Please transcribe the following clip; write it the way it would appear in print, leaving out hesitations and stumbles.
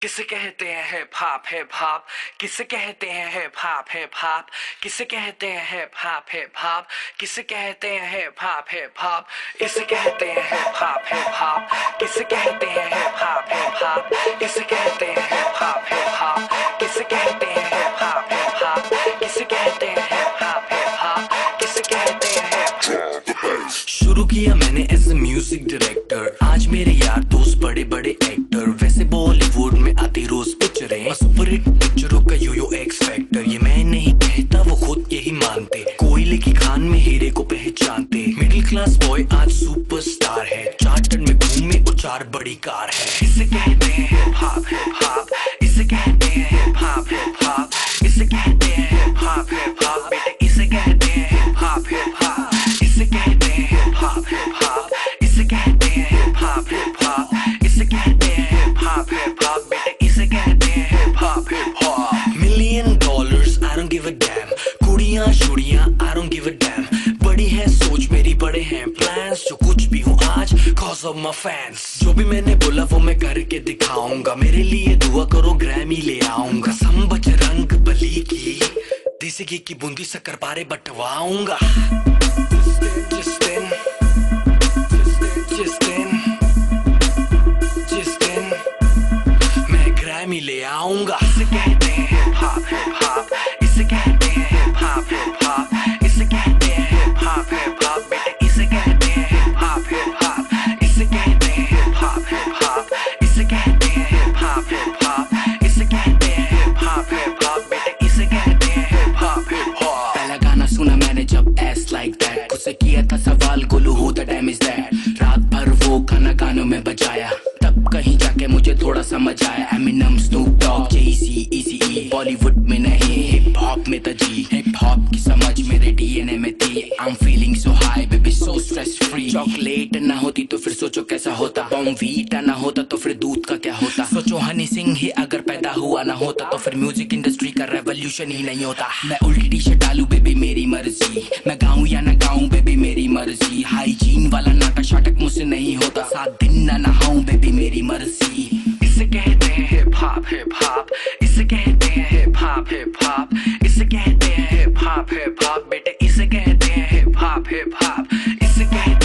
किसे कहते हैं हिप हॉप हिप हॉप, किसे कहते हैं हिप हॉप हिप हॉप, किसे कहते हैं हिप हॉप हिप हॉप, किसे कहते हैं हिप हॉप हिप हॉप, इसे कहते हैं हिप हॉप हिप हॉप, किसे कहते हैं हिप हॉप हिप हॉप, इसे कहते हैं हिप हॉप हिप हॉप, किसे कहते हैं हिप हॉप हिप हॉप, किसे कहते हैं हिप हॉप हिप हॉप, किसे कहते हैं हिप हॉप। शुरू किया मैंने एज ए म्यूजिक डायरेक्टर, आज मेरे यार दोस्त बड़े बड़े एक्टर, वैसे बॉलीवुड में आती रोज पिक्चरें, सुपर हिट पिक्चरों का यो एक्स फैक्टर, ये मैं नहीं कहता वो खुद यही मानते, कोयले की खान में हीरे को पहचानते, मिडिल क्लास बॉय आज सुपरस्टार है, चार्टर में घूमे और 4 बड़ी कार है, इसे कहते हैं हिप हॉप हिप हॉप, इसे कहते हैं हिप हॉप हिप हॉप, इसे कहते हैं हिप हॉप हिप हॉप, बेटे इसे कहते हैं हिप हॉप हिप हॉप, इसे कहते हैं हिप हॉप हिप हॉप, इसे कहते हैं हिप हॉप हिप हॉप, इसे कहते हैं हिप हॉप हिप हॉप, बेटे इसे कहते हैं hip hop hip hop. $1,000,000 I don't give a damn, कुड़ियां शुड़ियां I don't give a damn, बड़ी है सोच मेरी बड़े हैं प्लान्स, जो कुछ भी हूँ आज cause of my fans, जो भी मैंने बोला वो मैं करके दिखाऊंगा, मेरे लिए दुआ करो ग्रैमी ले आऊंगा, सम बजरंग बली की देसी घी की बूंदी शक्कर पारे बंटवाऊंगा, जिस दिन मैं ग्रैमी ले आऊंगा। इसे कहते हैं हिप हॉप हिप हॉप, इसे कहते हैं हिप हॉप हिप हॉप, इसे कहते हैं हिप हॉप हिप हॉप, बेटे इसे कहते हैं हिप हॉप हिप हॉप, इसे कहते हैं हिप हॉप हिप हॉप, इसे कहते हैं हिप हॉप हिप हॉप, इसे कहते हैं हिप हॉप हिप हॉप, बेटे इसे कहते हैं हिप हॉप हिप हॉप। पहला गाना सुना मैंने जब एस लाइक दैट, खुद से किया था सवाल Golu who the dam is that, रात भर वो गाना गानों में बजाया, तब कहीं जाके मुझे थोड़ा समझ आया, एमिनम स्नूप डॉग जेसी इजी, बॉलीवुड में नहीं हिप हॉप में तजी, हिप हॉप की समझ मेरे डीएनए में थी, I am feeling so high baby so stress free, chocolate ना होती तो फिर सोचो कैसा होता, बॉर्नवीटा ना होता तो फिर दूध का क्या होता, सोचो हनी सिंह ही अगर पैदा हुआ ना होता तो फिर म्यूजिक इंडस्ट्री का रेवोल्यूशन ही नहीं होता, मैं उल्टी टी शर्ट डालूं बेबी मेरी मर्जी, मैं गाऊं या ना गाऊं बेबी मेरी मर्जी, हाइजीन वाला नाटक शाटक मुझसे नहीं होता, 7 दिन ना नहाऊं बेबी मेरी मर्जी। इसे कहते हैं हिप हॉप हिप हॉप, इसे कहते हैं हिप हॉप हिप हॉप, इसे कहते हैं हिप हॉप हिप हॉप, बेटे इसे कहते हैं हिप हॉप हिप हॉप, इसे कहते